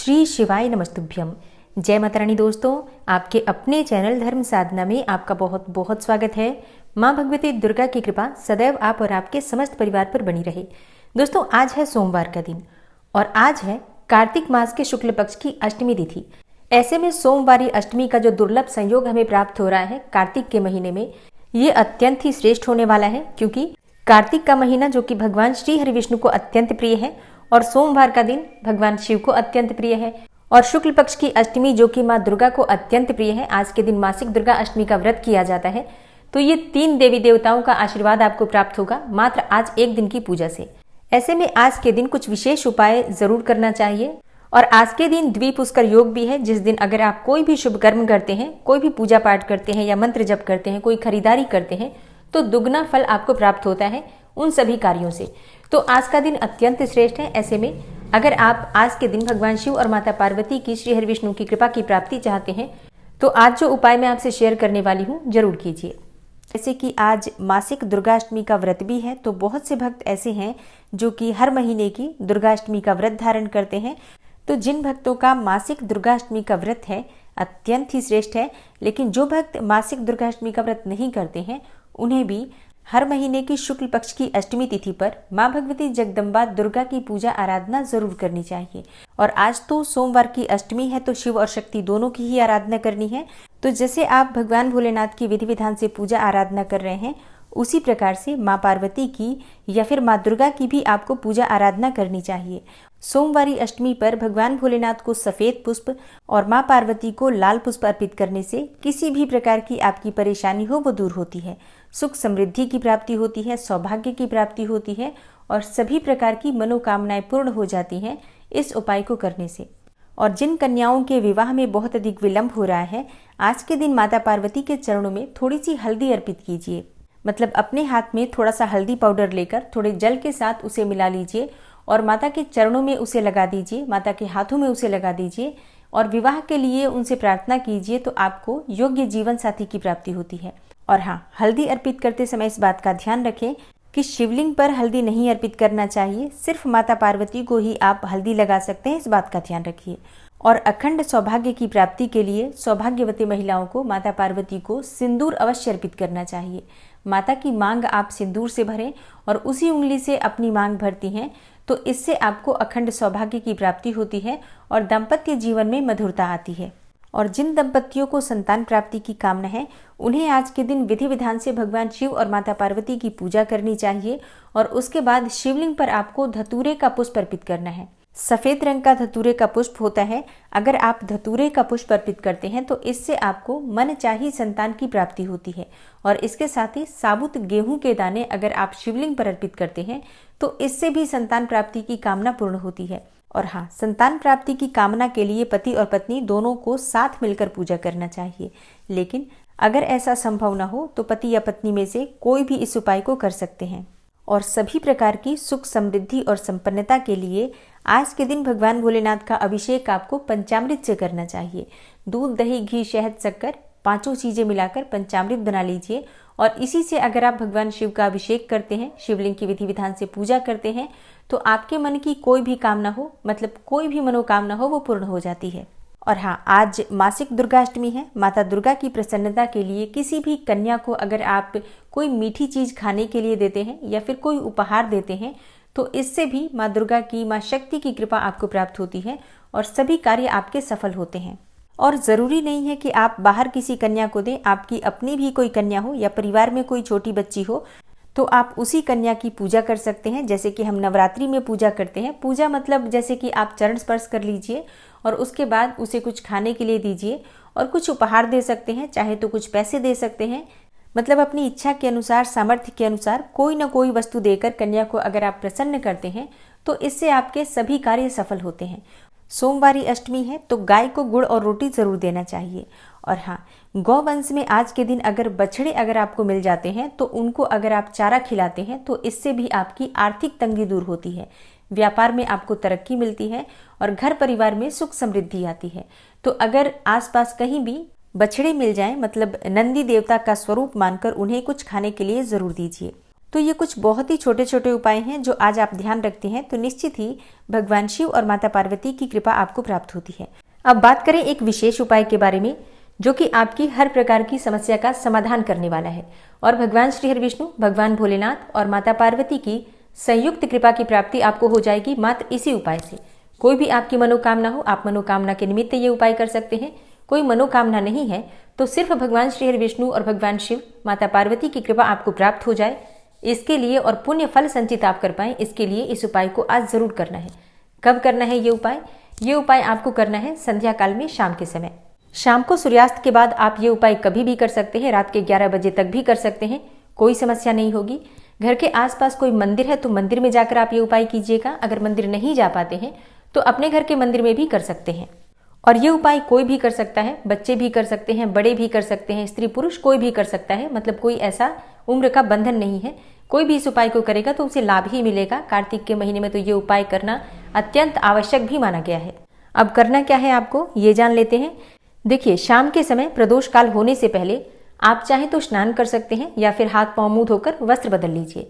श्री शिवाय नमस्तुभ्यम। जय माता रानी। दोस्तों, आपके अपने चैनल धर्म साधना में आपका बहुत बहुत स्वागत है। माँ भगवती दुर्गा की कृपा सदैव आप और आपके समस्त परिवार पर बनी रहे। दोस्तों, आज है सोमवार का दिन और आज है कार्तिक मास के शुक्ल पक्ष की अष्टमी तिथि। ऐसे में सोमवारी अष्टमी का जो दुर्लभ संयोग हमें प्राप्त हो रहा है कार्तिक के महीने में, ये अत्यंत ही श्रेष्ठ होने वाला है, क्योंकि कार्तिक का महीना जो कि भगवान श्री हरि विष्णु को अत्यंत प्रिय है और सोमवार का दिन भगवान शिव को अत्यंत प्रिय है और शुक्ल पक्ष की अष्टमी जो कि माँ दुर्गा को अत्यंत प्रिय है। आज के दिन मासिक दुर्गा अष्टमी का व्रत किया जाता है। तो ये 3 देवी देवताओं का आशीर्वाद आपको प्राप्त होगा मात्र आज एक दिन की पूजा से। ऐसे में आज के दिन कुछ विशेष उपाय जरूर करना चाहिए और आज के दिन द्विपुष्कर योग भी है, जिस दिन अगर आप कोई भी शुभ कर्म करते हैं, कोई भी पूजा पाठ करते हैं या मंत्र जप करते हैं, कोई खरीदारी करते हैं, तो दुगना फल आपको प्राप्त होता है उन सभी कार्यों से। तो आज का दिन अत्यंत श्रेष्ठ है। ऐसे में अगर आप आज के दिन भगवान शिव और माता पार्वती की श्री हरि विष्णु की कृपा की प्राप्ति चाहते हैं तो आज जो उपाय मैं आपसे शेयर करने वाली हूँ जरूर कीजिए। जैसे कि आज मासिक दुर्गाष्टमी का व्रत भी है, तो बहुत से भक्त ऐसे हैं जो कि हर महीने की दुर्गाष्टमी का व्रत धारण करते हैं। तो जिन भक्तों का मासिक दुर्गाष्टमी का व्रत है अत्यंत ही श्रेष्ठ है, लेकिन जो भक्त मासिक दुर्गाष्टमी का व्रत नहीं करते हैं उन्हें भी हर महीने की शुक्ल पक्ष की अष्टमी तिथि पर माँ भगवती जगदम्बा दुर्गा की पूजा आराधना जरूर करनी चाहिए। और आज तो सोमवार की अष्टमी है, तो शिव और शक्ति दोनों की ही आराधना करनी है। तो जैसे आप भगवान भोलेनाथ की विधि विधान से पूजा आराधना कर रहे हैं, उसी प्रकार से माँ पार्वती की या फिर माँ दुर्गा की भी आपको पूजा आराधना करनी चाहिए। सोमवारी अष्टमी पर भगवान भोलेनाथ को सफेद पुष्प और माँ पार्वती को लाल पुष्प अर्पित करने से किसी भी प्रकार की आपकी परेशानी हो वो दूर होती है, सुख समृद्धि की प्राप्ति होती है, सौभाग्य की प्राप्ति होती है और सभी प्रकार की मनोकामनाएं पूर्ण हो जाती हैं इस उपाय को करने से। और जिन कन्याओं के विवाह में बहुत अधिक विलंब हो रहा है, आज के दिन माता पार्वती के चरणों में थोड़ी सी हल्दी अर्पित कीजिए। मतलब अपने हाथ में थोड़ा सा हल्दी पाउडर लेकर थोड़े जल के साथ उसे मिला लीजिए और माता के चरणों में उसे लगा दीजिए, माता के हाथों में उसे लगा दीजिए और विवाह के लिए उनसे प्रार्थना कीजिए, तो आपको योग्य जीवन साथी की प्राप्ति होती है। और हाँ, हल्दी अर्पित करते समय इस बात का ध्यान रखें कि शिवलिंग पर हल्दी नहीं अर्पित करना चाहिए, सिर्फ माता पार्वती को ही आप हल्दी लगा सकते हैं, इस बात का ध्यान रखिए। और अखंड सौभाग्य की प्राप्ति के लिए सौभाग्यवती महिलाओं को माता पार्वती को सिंदूर अवश्य अर्पित करना चाहिए। माता की मांग आप सिंदूर से भरें और उसी उंगली से अपनी मांग भरती हैं, तो इससे आपको अखंड सौभाग्य की प्राप्ति होती है और दाम्पत्य जीवन में मधुरता आती है। और जिन दंपतियों को संतान प्राप्ति की कामना है उन्हें आज के दिन विधि विधान से भगवान शिव और माता पार्वती की पूजा करनी चाहिए और उसके बाद शिवलिंग पर आपको धतूरे का पुष्प अर्पित करना है। सफेद रंग का धतूरे का पुष्प होता है। अगर आप धतूरे का पुष्प अर्पित करते हैं तो इससे आपको मनचाही संतान की प्राप्ति होती है। और इसके साथ ही साबुत गेहूं के दाने अगर आप शिवलिंग पर अर्पित करते हैं तो इससे भी संतान प्राप्ति की कामना पूर्ण होती है। और हाँ, संतान प्राप्ति की कामना के लिए पति और पत्नी दोनों को साथ मिलकर पूजा करना चाहिए, लेकिन अगर ऐसा संभव न हो तो पति या पत्नी में से कोई भी इस उपाय को कर सकते हैं। और सभी प्रकार की सुख समृद्धि और संपन्नता के लिए आज के दिन भगवान भोलेनाथ का अभिषेक आपको पंचामृत से करना चाहिए। दूध, दही, घी, शहद, शक्कर, 5 चीजें मिलाकर पंचामृत बना लीजिए और इसी से अगर आप भगवान शिव का अभिषेक करते हैं, शिवलिंग की विधि विधान से पूजा करते हैं, तो आपके मन की कोई भी कामना हो, मतलब कोई भी मनोकामना हो, वो पूर्ण हो जाती है। और हाँ, आज मासिक दुर्गाष्टमी है। माता दुर्गा की प्रसन्नता के लिए किसी भी कन्या को अगर आप कोई मीठी चीज खाने के लिए देते हैं या फिर कोई उपहार देते हैं तो इससे भी माँ दुर्गा की, माँ शक्ति की कृपा आपको प्राप्त होती है और सभी कार्य आपके सफल होते हैं। और जरूरी नहीं है कि आप बाहर किसी कन्या को दें, आपकी अपनी भी कोई कन्या हो या परिवार में कोई छोटी बच्ची हो तो आप उसी कन्या की पूजा कर सकते हैं। जैसे कि हम नवरात्रि में पूजा करते हैं, पूजा मतलब जैसे कि आप चरण स्पर्श कर लीजिए और उसके बाद उसे कुछ खाने के लिए दीजिए और कुछ उपहार दे सकते हैं, चाहे तो कुछ पैसे दे सकते हैं। मतलब अपनी इच्छा के अनुसार, सामर्थ्य के अनुसार कोई ना कोई वस्तु देकर कन्या को अगर आप प्रसन्न करते हैं तो इससे आपके सभी कार्य सफल होते हैं। सोमवारी अष्टमी है तो गाय को गुड़ और रोटी जरूर देना चाहिए। और हाँ, गौवंश में आज के दिन अगर बछड़े अगर आपको मिल जाते हैं तो उनको अगर आप चारा खिलाते हैं तो इससे भी आपकी आर्थिक तंगी दूर होती है, व्यापार में आपको तरक्की मिलती है और घर परिवार में सुख समृद्धि आती है। तो अगर आसपास कहीं भी बछड़े मिल जाएं, मतलब नंदी देवता का स्वरूप मानकर उन्हें कुछ खाने के लिए जरूर दीजिए। तो ये कुछ बहुत ही छोटे छोटे उपाय हैं जो आज आप ध्यान रखते हैं तो निश्चित ही भगवान शिव और माता पार्वती की कृपा आपको प्राप्त होती है। अब बात करें एक विशेष उपाय के बारे में जो कि आपकी हर प्रकार की समस्या का समाधान करने वाला है और भगवान श्री हरि विष्णु, भगवान भोलेनाथ और माता पार्वती की संयुक्त कृपा की प्राप्ति आपको हो जाएगी मात्र इसी उपाय से। कोई भी आपकी मनोकामना हो, आप मनोकामना के निमित्त ये उपाय कर सकते हैं। कोई मनोकामना नहीं है तो सिर्फ भगवान श्री हरि विष्णु और भगवान शिव, माता पार्वती की कृपा आपको प्राप्त हो जाए, इसके लिए और पुण्य फल संचित आप कर पाए, इसके लिए इस उपाय को आज जरूर करना है। कब करना है ये उपाय? ये उपाय आपको करना है संध्या काल में, शाम के समय। शाम को सूर्यास्त के बाद आप ये उपाय कभी भी कर सकते हैं, रात के 11 बजे तक भी कर सकते हैं, कोई समस्या नहीं होगी। घर के आसपास कोई मंदिर है तो मंदिर में जाकर आप ये उपाय कीजिएगा। अगर मंदिर नहीं जा पाते हैं तो अपने घर के मंदिर में भी कर सकते हैं। और ये उपाय कोई भी कर सकता है, बच्चे भी कर सकते हैं, बड़े भी कर सकते हैं, स्त्री पुरुष कोई भी कर सकता है, मतलब कोई ऐसा उम्र का बंधन नहीं है। कोई भी इस उपाय को करेगा तो उसे लाभ ही मिलेगा। कार्तिक के महीने में तो ये उपाय करना अत्यंत आवश्यक भी माना गया है। अब करना क्या है आपको ये जान लेते हैं। देखिए, शाम के समय प्रदोष काल होने से पहले आप चाहें तो स्नान कर सकते हैं या फिर हाथ पांव मुंह धोकर वस्त्र बदल लीजिए।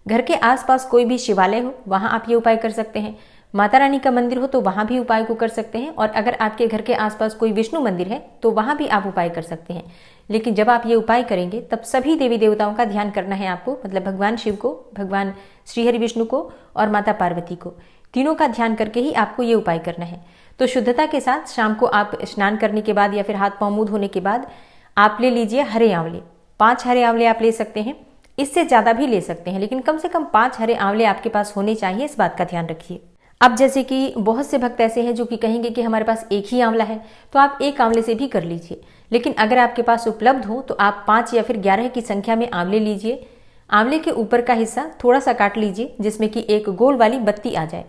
घर के आसपास कोई भी शिवालय हो वहां आप ये उपाय कर सकते हैं। माता रानी का मंदिर हो तो वहां भी उपाय को कर सकते हैं। और अगर आपके घर के आसपास कोई विष्णु मंदिर है तो वहां भी आप उपाय कर सकते हैं। लेकिन जब आप ये उपाय करेंगे तब सभी देवी देवताओं का ध्यान करना है आपको, मतलब भगवान शिव को, भगवान श्री हरि विष्णु को और माता पार्वती को, तीनों का ध्यान करके ही आपको ये उपाय करना है। तो शुद्धता के साथ शाम को आप स्नान करने के बाद या फिर हाथ पांव मुंह धोने के बाद आप ले लीजिए हरे आंवले। 5 हरे आंवले आप ले सकते हैं, इससे ज्यादा भी ले सकते हैं, लेकिन कम से कम 5 हरे आंवले आपके पास होने चाहिए, इस बात का ध्यान रखिए। अब जैसे कि बहुत से भक्त ऐसे हैं जो कि कहेंगे कि हमारे पास एक ही आंवला है, तो आप एक आंवले से भी कर लीजिए। लेकिन अगर आपके पास उपलब्ध हो तो आप 5 या फिर 11 की संख्या में आंवले लीजिए। आंवले के ऊपर का हिस्सा थोड़ा सा काट लीजिए जिसमें कि एक गोल वाली बत्ती आ जाए,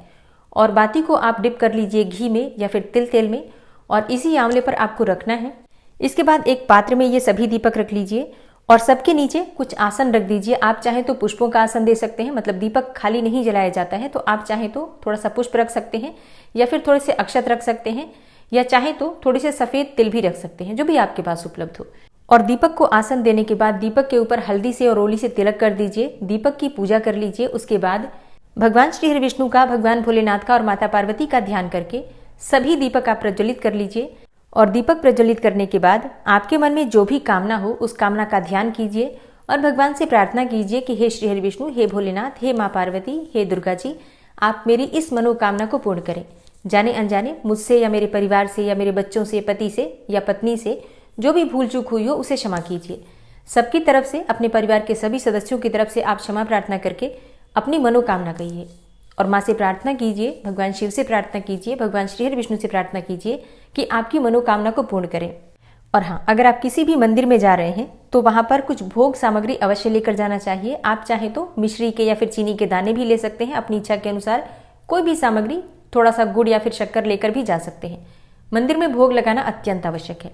और बाती को आप डिप कर लीजिए घी में या फिर तिल तेल में, और इसी आंवले पर आपको रखना है। इसके बाद एक पात्र में ये सभी दीपक रख लीजिए और सबके नीचे कुछ आसन रख दीजिए। आप चाहें तो पुष्पों का आसन दे सकते हैं, मतलब दीपक खाली नहीं जलाया जाता है, तो आप चाहें तो थोड़ा सा पुष्प रख सकते हैं या फिर थोड़े से अक्षत रख सकते हैं, या चाहे तो थोड़े से सफेद तिल भी रख सकते हैं, जो भी आपके पास उपलब्ध हो। और दीपक को आसन देने के बाद दीपक के ऊपर हल्दी से और रोली से तिलक कर दीजिए। दीपक की पूजा कर लीजिए। उसके बाद भगवान श्री हरि विष्णु का, भगवान भोलेनाथ का और माता पार्वती का ध्यान करके सभी दीपक आप प्रज्वलित कर लीजिए। और दीपक प्रज्वलित करने के बाद आपके मन में जो भी कामना हो उस कामना का ध्यान कीजिए और भगवान से प्रार्थना कीजिए कि हे श्री हरि विष्णु, हे भोलेनाथ, हे माँ पार्वती, हे दुर्गा जी, आप मेरी इस मनोकामना को पूर्ण करें। जाने अनजाने मुझसे या मेरे परिवार से या मेरे बच्चों से, पति से या पत्नी से जो भी भूल चूक हुई हो उसे क्षमा कीजिए। सबकी तरफ से, अपने परिवार के सभी सदस्यों की तरफ से आप क्षमा प्रार्थना करके अपनी मनोकामना कहिए और माँ से प्रार्थना कीजिए, भगवान शिव से प्रार्थना कीजिए, भगवान श्री हरि विष्णु से प्रार्थना कीजिए कि आपकी मनोकामना को पूर्ण करें। और हाँ, अगर आप किसी भी मंदिर में जा रहे हैं तो वहां पर कुछ भोग सामग्री अवश्य लेकर जाना चाहिए। आप चाहें तो मिश्री के या फिर चीनी के दाने भी ले सकते हैं, अपनी इच्छा के अनुसार कोई भी सामग्री, थोड़ा सा गुड़ या फिर शक्कर लेकर भी जा सकते हैं। मंदिर में भोग लगाना अत्यंत आवश्यक है।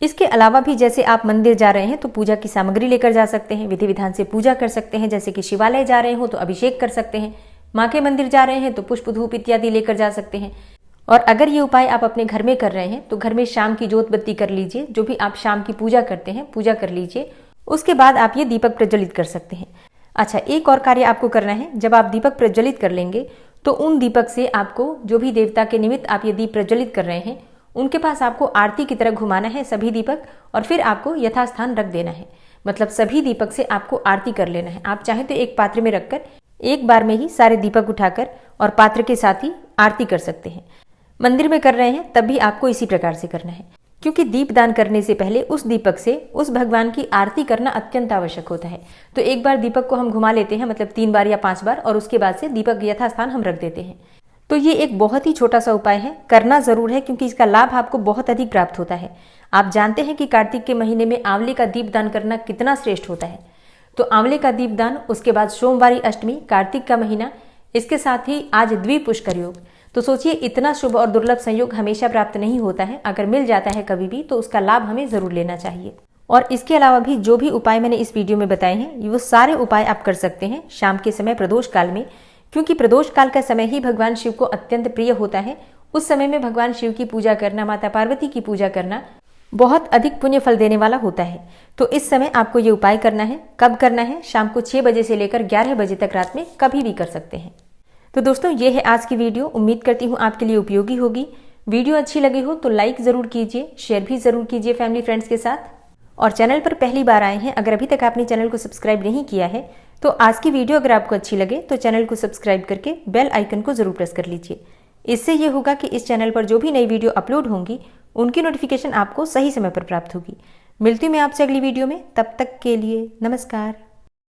इसके अलावा भी जैसे आप मंदिर जा रहे हैं तो पूजा की सामग्री लेकर जा सकते हैं, विधि विधान से पूजा कर सकते हैं। जैसे कि शिवालय जा रहे हो तो अभिषेक कर सकते हैं, माँ के मंदिर जा रहे हैं तो पुष्प धूप इत्यादि लेकर जा सकते हैं। और अगर ये उपाय आप अपने घर में कर रहे हैं तो घर में शाम की जोत बत्ती कर लीजिए। जो भी आप शाम की पूजा करते हैं पूजा कर लीजिए, उसके बाद आप ये दीपक प्रज्वलित कर सकते हैं। अच्छा, एक और कार्य आपको करना है। जब आप दीपक प्रज्वलित कर लेंगे तो उन दीपक से आपको, जो भी देवता के निमित्त आप ये दीप प्रज्वलित कर रहे हैं, उनके पास आपको आरती की तरह घुमाना है सभी दीपक, और फिर आपको यथास्थान रख देना है। मतलब सभी दीपक से आपको आरती कर लेना है। आप चाहें तो एक पात्र में रखकर एक बार में ही सारे दीपक उठाकर और पात्र के साथ ही आरती कर सकते हैं। मंदिर में कर रहे हैं तब भी आपको इसी प्रकार से करना है, क्योंकि दीप दान करने से पहले उस दीपक से उस भगवान की आरती करना अत्यंत आवश्यक होता है। तो एक बार दीपक को हम घुमा लेते हैं, मतलब 3 बार या 5 बार, और उसके बाद से दीपक यथास्थान हम रख देते हैं। तो ये एक बहुत ही छोटा सा उपाय है, करना जरूर है, क्योंकि इसका लाभ आपको बहुत अधिक प्राप्त होता है। आप जानते हैं कि कार्तिक के महीने में आंवले का दीप दान करना कितना श्रेष्ठ होता है। तो आंवले का दीप दान, उसके बाद सोमवारी अष्टमी, कार्तिक का महीना, इसके साथ ही आज द्विपुष्कर योग। तो सोचिए, इतना शुभ और दुर्लभ संयोग हमेशा प्राप्त नहीं होता है। अगर मिल जाता है कभी भी तो उसका लाभ हमें जरूर लेना चाहिए। और इसके अलावा भी जो भी उपाय मैंने इस वीडियो में बताए हैं वो सारे उपाय आप कर सकते हैं शाम के समय प्रदोष काल में, क्योंकि प्रदोष काल का समय ही भगवान शिव को अत्यंत प्रिय होता है। उस समय में भगवान शिव की पूजा करना, माता पार्वती की पूजा करना बहुत अधिक पुण्य फल देने वाला होता है। तो इस समय आपको ये उपाय करना है। कब करना है? शाम को 6 बजे से लेकर 11 बजे तक रात में कभी भी कर सकते हैं। तो दोस्तों ये है आज की वीडियो। उम्मीद करती हूँ आपके लिए उपयोगी होगी। वीडियो अच्छी लगी हो तो लाइक ज़रूर कीजिए, शेयर भी ज़रूर कीजिए फैमिली फ्रेंड्स के साथ। और चैनल पर पहली बार आए हैं, अगर अभी तक आपने चैनल को सब्सक्राइब नहीं किया है तो आज की वीडियो अगर आपको अच्छी लगे तो चैनल को सब्सक्राइब करके बेल आइकन को ज़रूर प्रेस कर लीजिए। इससे ये होगा कि इस चैनल पर जो भी नई वीडियो अपलोड होंगी उनकी नोटिफिकेशन आपको सही समय पर प्राप्त होगी। मिलती हूँ मैं आपसे अगली वीडियो में, तब तक के लिए नमस्कार।